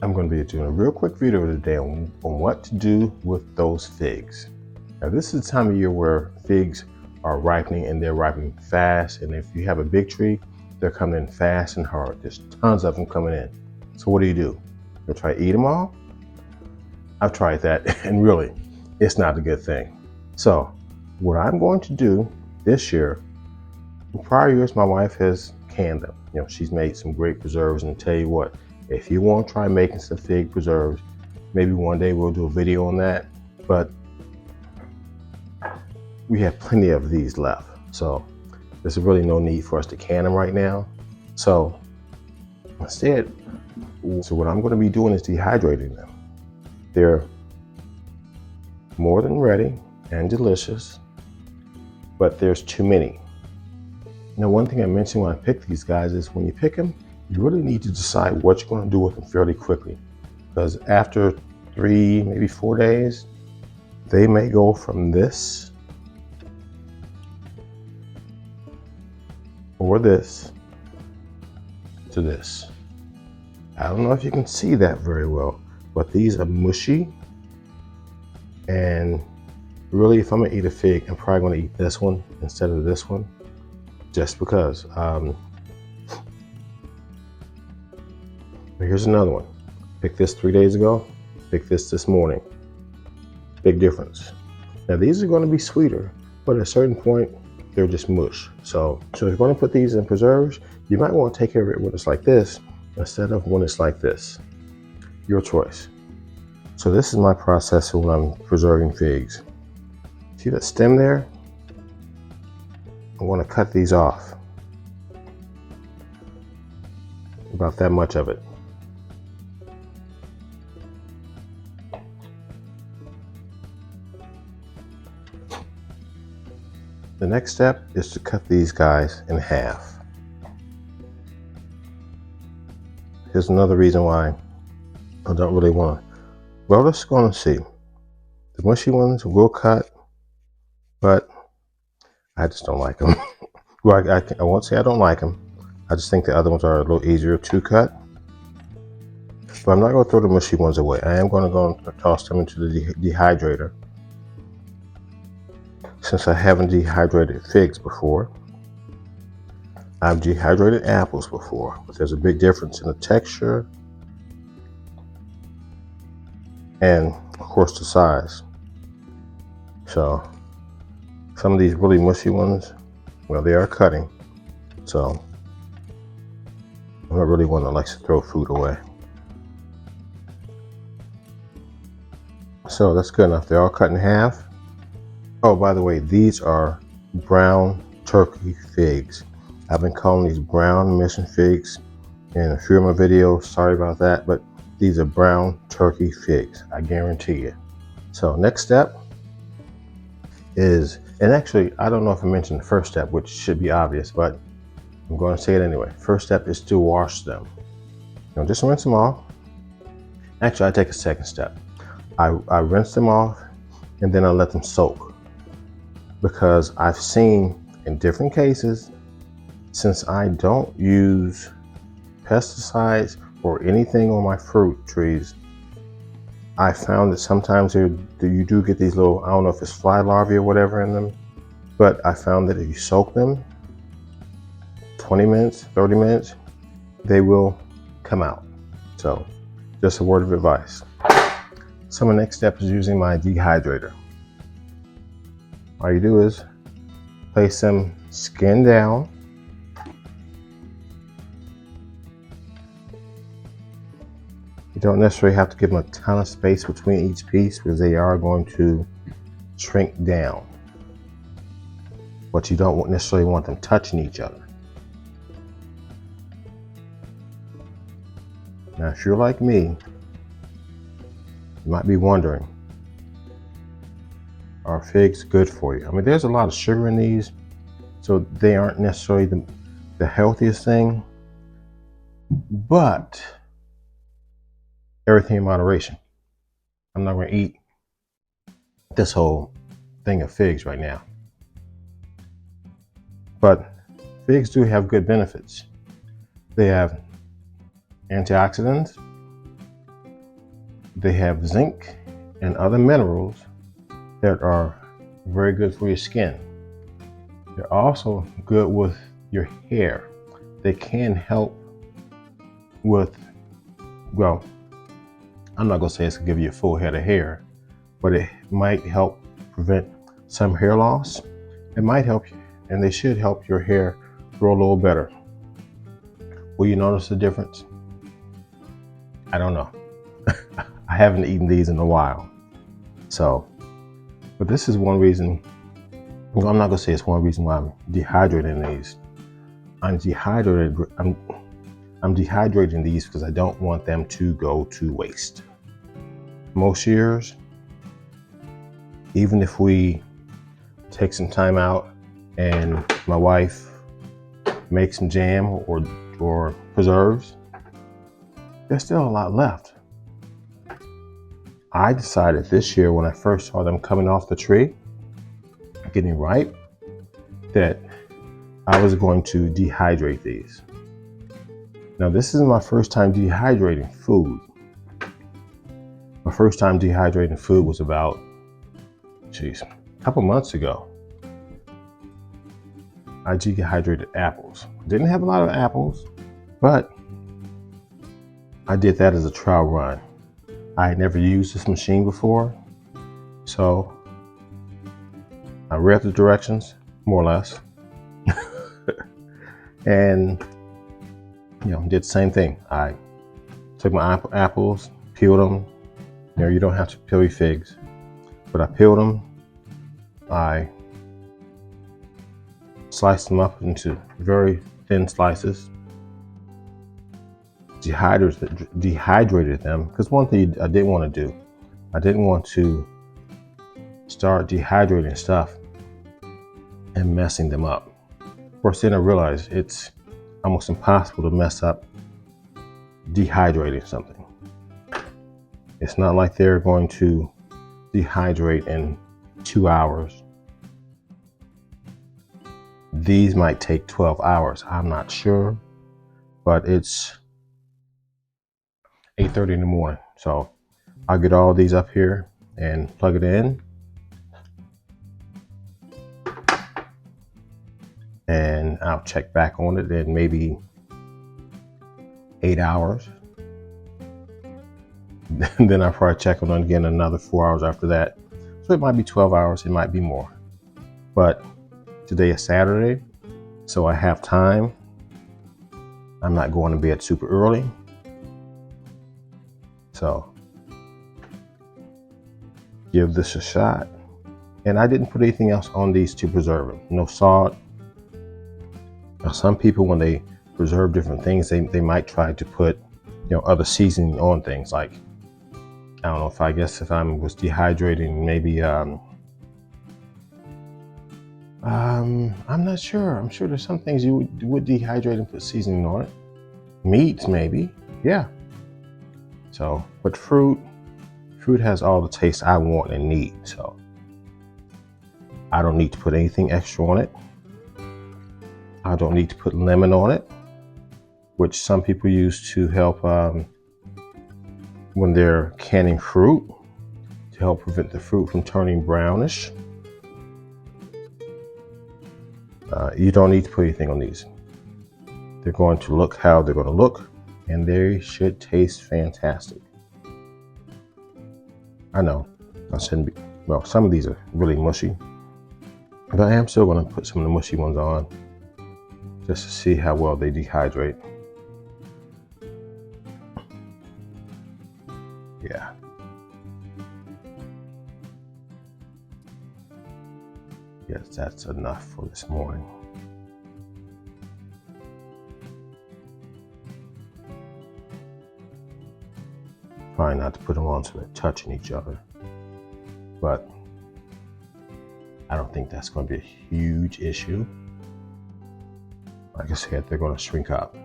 I'm going to be doing a real quick video today on what to do with those figs. Now this is the time of year where figs are ripening, and they're ripening fast, and if you have a big tree, they're coming in fast and hard. There's tons of them coming in. So what do? You'll try to eat them all? I've tried that and really, it's not a good thing. So what I'm going to do this year, in prior years my wife has canned them. She's made some great preserves, and tell you what, if you want to try making some fig preserves, maybe one day we'll do a video on that, but we have plenty of these left. So there's really no need for us to can them right now. So instead, what I'm going to be doing is dehydrating them. They're more than ready and delicious, but there's too many. Now, one thing I mentioned when I pick these guys is when you pick them, you really need to decide what you're going to do with them fairly quickly, because after 3, maybe 4 days, they may go from this or this to this. I don't know if you can see that very well, but these are mushy, and really, if I'm gonna eat a fig, I'm probably gonna eat this one instead of this one, just because. Here's another one. Picked this 3 days ago, picked this morning. Big difference. Now these are gonna be sweeter, but at a certain point, they're just mush. So if you're gonna put these in preserves, you might wanna take care of it when it's like this, instead of when it's like this. Your choice. So this is my process when I'm preserving figs. See that stem there? I want to cut these off. About that much of it. The next step is to cut these guys in half. Here's another reason why I don't really want to. Well, let's go and see. The mushy ones will cut, but I just don't like them. Well, I won't say I don't like them. I just think the other ones are a little easier to cut. But I'm not going to throw the mushy ones away. I am going to go and toss them into the dehydrator, since I haven't dehydrated figs before. I've dehydrated apples before, but there's a big difference in the texture and, of course, the size. So some of these really mushy ones, well, they are cutting, so I'm not really one that likes to throw food away. So that's good enough. They're all cut in half. Oh, by the way, these are brown turkey figs. I've been calling these brown mission figs in a few of my videos. Sorry about that, but these are brown turkey figs, I guarantee you. So next step is, and actually, I don't know if I mentioned the first step, which should be obvious, but I'm going to say it anyway. First step is to wash them. Just rinse them off. Actually, I take a second step. I rinse them off, and then I let them soak, because I've seen in different cases, since I don't use pesticides or anything on my fruit trees, I found that sometimes you do get these little, I don't know if it's fly larvae or whatever in them, but I found that if you soak them 20 minutes, 30 minutes, they will come out. So just a word of advice. So my next step is using my dehydrator. All you do is place them skin down. You don't necessarily have to give them a ton of space between each piece, because they are going to shrink down. But you don't necessarily want them touching each other. Now, if you're like me, you might be wondering, are figs good for you? I mean, there's a lot of sugar in these, so they aren't necessarily the healthiest thing, but everything in moderation. I'm not going to eat this whole thing of figs right now. But figs do have good benefits. They have antioxidants, They have zinc and other minerals that are very good for your skin. They're also good with your hair. They can help with, well, I'm not gonna say it's gonna give you a full head of hair, but it might help prevent some hair loss. It might help you, and they should help your hair grow a little better. Will you notice the difference? I don't know. I haven't eaten these in a while. So, but this is one reason, well, I'm not gonna say it's one reason why I'm dehydrating these. I'm dehydrating these because I don't want them to go to waste. Most years, even if we take some time out and my wife makes some jam or preserves, there's still a lot left. I decided this year when I first saw them coming off the tree, getting ripe, that I was going to dehydrate these. Now, this is my first time dehydrating food. My first time dehydrating food was about, a couple months ago. I dehydrated apples. Didn't have a lot of apples, but I did that as a trial run. I had never used this machine before, so I read the directions, more or less, and did the same thing. I took my apples, peeled them. You don't have to peel your figs, but I peeled them. I sliced them up into very thin slices. Dehydrated them, because one thing I didn't want to do, I didn't want to start dehydrating stuff and messing them up. Of course, then I realized it's almost impossible to mess up dehydrating something. It's not like they're going to dehydrate in 2 hours. These might take 12 hours. I'm not sure, but it's 8:30 in the morning. So I'll get all these up here and plug it in. And I'll check back on it in maybe 8 hours. Then I'll probably check on it again another 4 hours after that. So it might be 12 hours, it might be more. But today is Saturday, so I have time. I'm not going to bed super early. So give this a shot. And I didn't put anything else on these to preserve them. No salt. Now, some people, when they preserve different things, they might try to put other seasoning on things. Like, I don't know, if I was dehydrating, maybe I'm not sure. I'm sure there's some things you would dehydrate and put seasoning on it. Meats, maybe. Yeah. So, but fruit has all the taste I want and need. So I don't need to put anything extra on it. I don't need to put lemon on it, which some people use to help when they're canning fruit, to help prevent the fruit from turning brownish. You don't need to put anything on these. They're going to look how they're going to look, and they should taste fantastic. I know I shouldn't be, well, some of these are really mushy, but I am still going to put some of the mushy ones on just to see how well they dehydrate. Yeah. Yes, that's enough for this morning. Trying not to put them on so they're touching each other, but I don't think that's going to be a huge issue. Like I said, they're going to shrink up.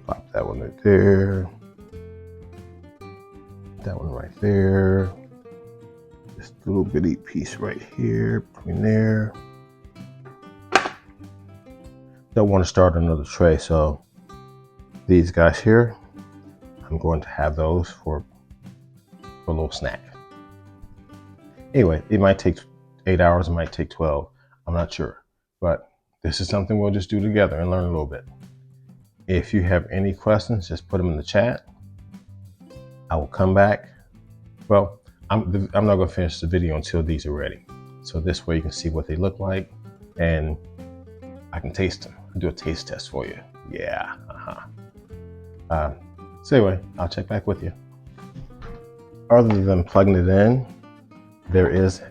Pop that one right there. That one right there. This little bitty piece right here, between there. Don't want to start another tray, so these guys here, I'm going to have those for a little snack. Anyway, it might take 8 hours, it might take 12. I'm not sure. But this is something we'll just do together and learn a little bit. If you have any questions, just put them in the chat. I will come back. Well, I'm not going to finish the video until these are ready. So this way you can see what they look like and I can taste them. I'll do a taste test for you. Yeah. So anyway, I'll check back with you. Other than plugging it in, there is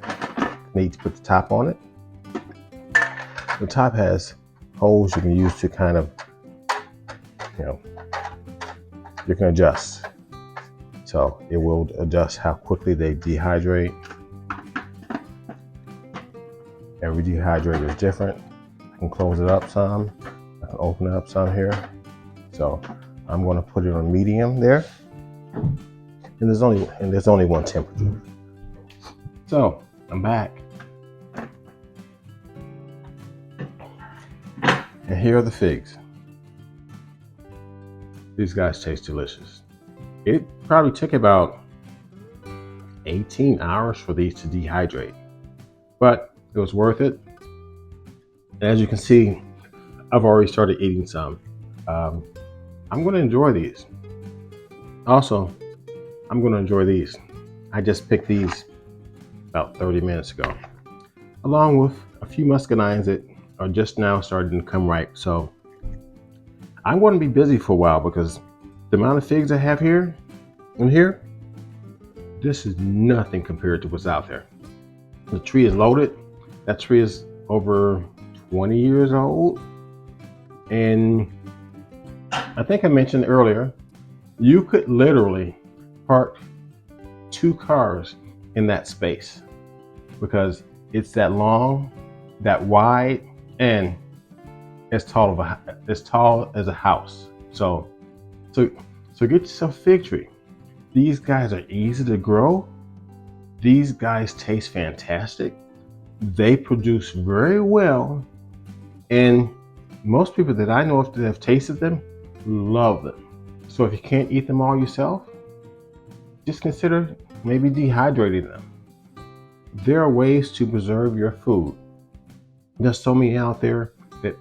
need to put the top on it. The top has holes you can use to kind of, you can adjust. So it will adjust how quickly they dehydrate. Every dehydrator is different. I can close it up some. I can open it up some here. So I'm going to put it on medium there. And there's only one temperature. So I'm back. And here are the figs. These guys taste delicious. It probably took about 18 hours for these to dehydrate, but it was worth it. As you can see, I've already started eating some. I'm going to enjoy these. Also, I'm going to enjoy these. I just picked these about 30 minutes ago, along with a few muscadines that are just now starting to come ripe. So I'm going to be busy for a while because the amount of figs I have here and here, this is nothing compared to what's out there. The tree is loaded. That tree is over 20 years old. And I think I mentioned earlier, you could literally park 2 cars in that space because it's that long, that wide, and as tall as a house. So get yourself a fig tree. These guys are easy to grow. These guys taste fantastic. They produce very well, and most people that I know of that have tasted them love them. So if you can't eat them all yourself, just consider maybe dehydrating them. There are ways to preserve your food. There's so many out there that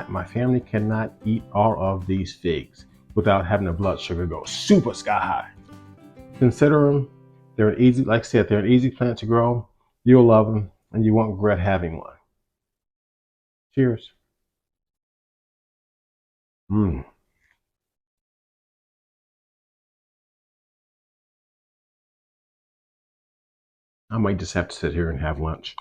my family cannot eat all of these figs without having the blood sugar go super sky high. Consider them. They're an easy, like I said, they're an easy plant to grow. You'll love them and you won't regret having one. Cheers. I might just have to sit here and have lunch.